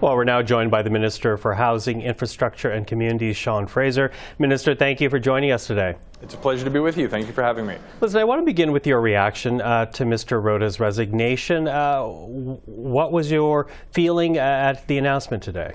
Well, we're now joined by the Minister for Housing, Infrastructure and Communities, Sean Fraser. Minister, thank you for joining us today. It's a pleasure to be with you. Thank you for having me. Listen, I want to begin with your reaction to Mr. Rota's resignation. What was your feeling at the announcement today?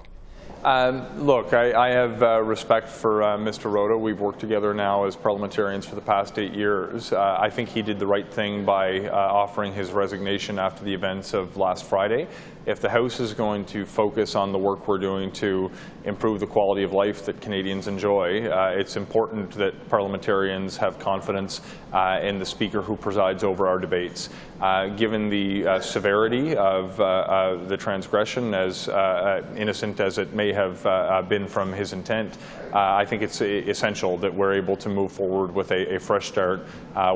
Look, I have respect for Mr. Rota. We've worked together now as parliamentarians for the past 8 years. I think he did the right thing by offering his resignation after the events of last Friday. If the House is going to focus on the work we're doing to improve the quality of life that Canadians enjoy, it's important that parliamentarians have confidence in the Speaker who presides over our debates. Given the severity of the transgression, as innocent as it may have been from his intent, I think it's essential that we're able to move forward with a fresh start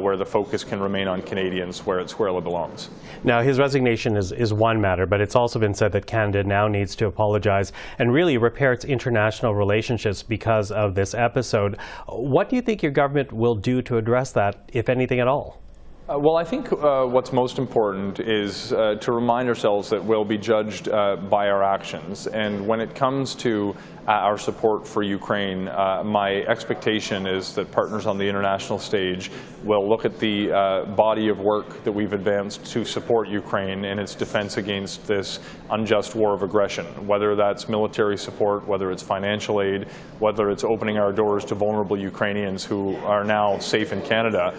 where the focus can remain on Canadians where it squarely belongs. Now, his resignation is one matter, but it's also been said that Canada now needs to apologize and really repair its international relationships because of this episode. What do you think your government will do to address that, if anything at all? Well, I think what's most important is to remind ourselves that we'll be judged by our actions. And when it comes to our support for Ukraine, my expectation is that partners on the international stage will look at the body of work that we've advanced to support Ukraine in its defense against this unjust war of aggression, whether that's military support, whether it's financial aid, whether it's opening our doors to vulnerable Ukrainians who are now safe in Canada.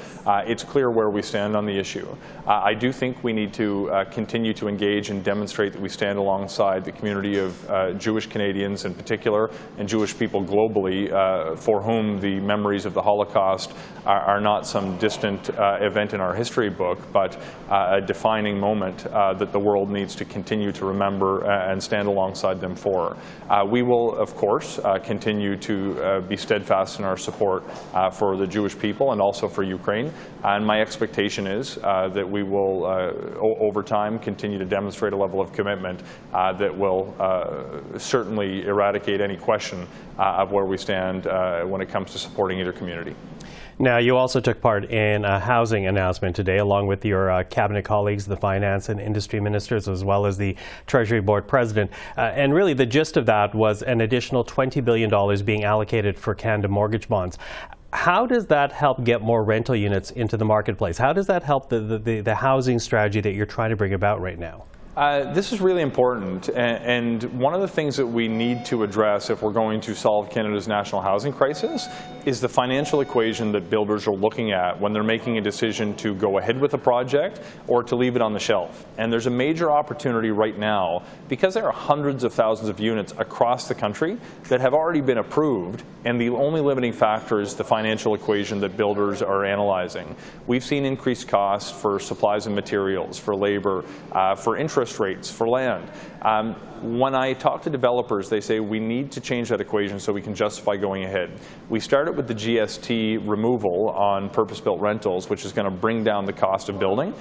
It's clear where we stand on the issue. I do think we need to continue to engage and demonstrate that we stand alongside the community of Jewish Canadians in particular, and Jewish people globally, for whom the memories of the Holocaust are not some distant event in our history book, but a defining moment that the world needs to continue to remember and stand alongside them for. We will, of course, continue to be steadfast in our support for the Jewish people and also for Ukraine, and my expectation is that we will, over time, continue to demonstrate a level of commitment that will certainly eradicate any question of where we stand when it comes to supporting either community. Now, you also took part in a housing announcement today, along with your cabinet colleagues, the finance and industry ministers, as well as the Treasury Board president. And really, the gist of that was an additional $20 billion being allocated for Canada mortgage bonds. How does that help get more rental units into the marketplace? How does that help the housing strategy that you're trying to bring about right now? This is really important, and one of the things that we need to address if we're going to solve Canada's national housing crisis is the financial equation that builders are looking at when they're making a decision to go ahead with a project or to leave it on the shelf. And there's a major opportunity right now, because there are hundreds of thousands of units across the country that have already been approved, and the only limiting factor is the financial equation that builders are analyzing. We've seen increased costs for supplies and materials, for labor, for interest rates, for land. When I talk to developers, they say we need to change that equation so we can justify going ahead. We started with the GST removal on purpose-built rentals, which is going to bring down the cost of building,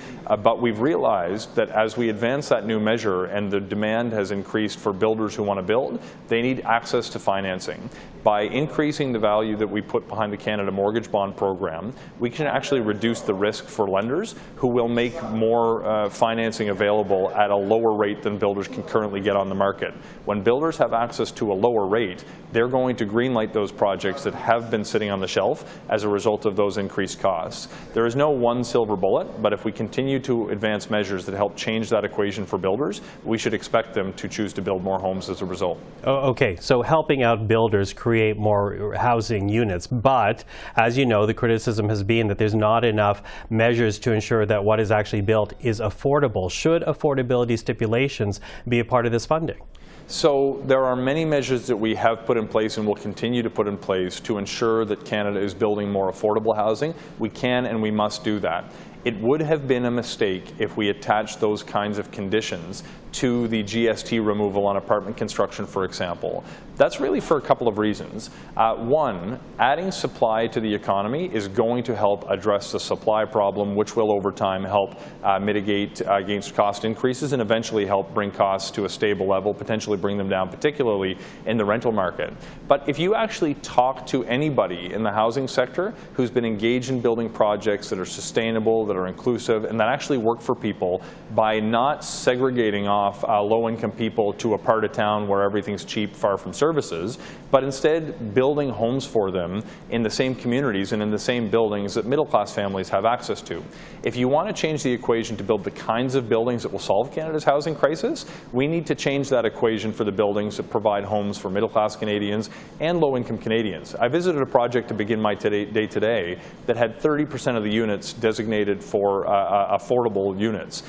but we've realized that as we advance that new measure and the demand has increased for builders who want to build, they need access to financing. By increasing the value that we put behind the Canada Mortgage Bond Program, we can actually reduce the risk for lenders who will make more financing available at a lower rate than builders can currently get on the market. When builders have access to a lower rate, they're going to greenlight those projects that have been sitting on the shelf as a result of those increased costs. There is no one silver bullet, but if we continue to advance measures that help change that equation for builders, we should expect them to choose to build more homes as a result. Okay, so helping out builders create more housing units, but as you know, the criticism has been that there's not enough measures to ensure that what is actually built is affordable. Should affordability stipulations be a part of this funding? So there are many measures that we have put in place and will continue to put in place to ensure that Canada is building more affordable housing. We can and we must do that. It would have been a mistake if we attached those kinds of conditions to the GST removal on apartment construction, for example. That's really for a couple of reasons. One, adding supply to the economy is going to help address the supply problem, which will over time help mitigate against cost increases and eventually help bring costs to a stable level, potentially bring them down, particularly in the rental market. But if you actually talk to anybody in the housing sector who's been engaged in building projects that are sustainable, that are inclusive, and that actually work for people by not segregating off low-income people to a part of town where everything's cheap, far from services, but instead building homes for them in the same communities and in the same buildings that middle-class families have access to. If you want to change the equation to build the kinds of buildings that will solve Canada's housing crisis, we need to change that equation for the buildings that provide homes for middle-class Canadians and low-income Canadians. I visited a project to begin my day today that had 30% of the units designated for affordable units.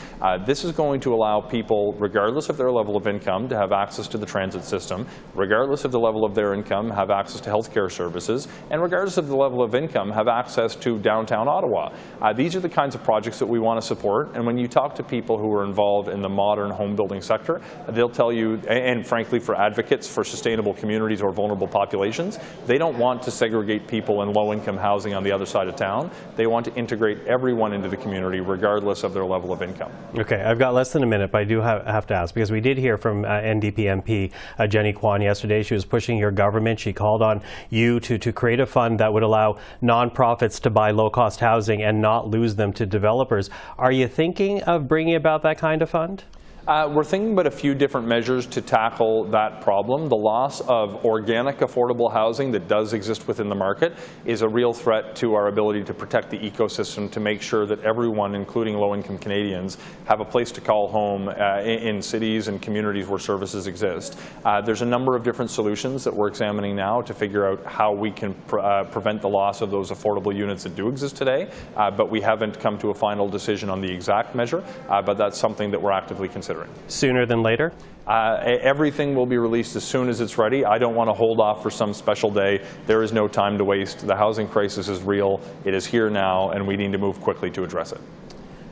This is going to allow people, regardless of their level of income, to have access to the transit system, regardless of the level of their income, have access to healthcare services, and regardless of the level of income, have access to downtown Ottawa. These are the kinds of projects that we want to support, and when you talk to people who are involved in the modern home building sector, they'll tell you, and frankly for advocates for sustainable communities or vulnerable populations, they don't want to segregate people in low-income housing on the other side of town. They want to integrate everyone into the community regardless of their level of income. Okay, I've got less than a minute, but I do have to ask, because we did hear from NDP MP Jenny Kwan yesterday. She was pushing your government. She called on you to create a fund that would allow nonprofits to buy low-cost housing and not lose them to developers. Are you thinking of bringing about that kind of fund? We're thinking about a few different measures to tackle that problem. The loss of organic affordable housing that does exist within the market is a real threat to our ability to protect the ecosystem, to make sure that everyone, including low-income Canadians, have a place to call home in cities and communities where services exist. There's a number of different solutions that we're examining now to figure out how we can prevent the loss of those affordable units that do exist today, but we haven't come to a final decision on the exact measure, but that's something that we're actively considering. Sooner than later? Everything will be released as soon as it's ready. I don't want to hold off for some special day. There is no time to waste. The housing crisis is real. It is here now, and we need to move quickly to address it.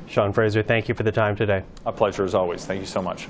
Sean Fraser, thank you for the time today. A pleasure as always. Thank you so much.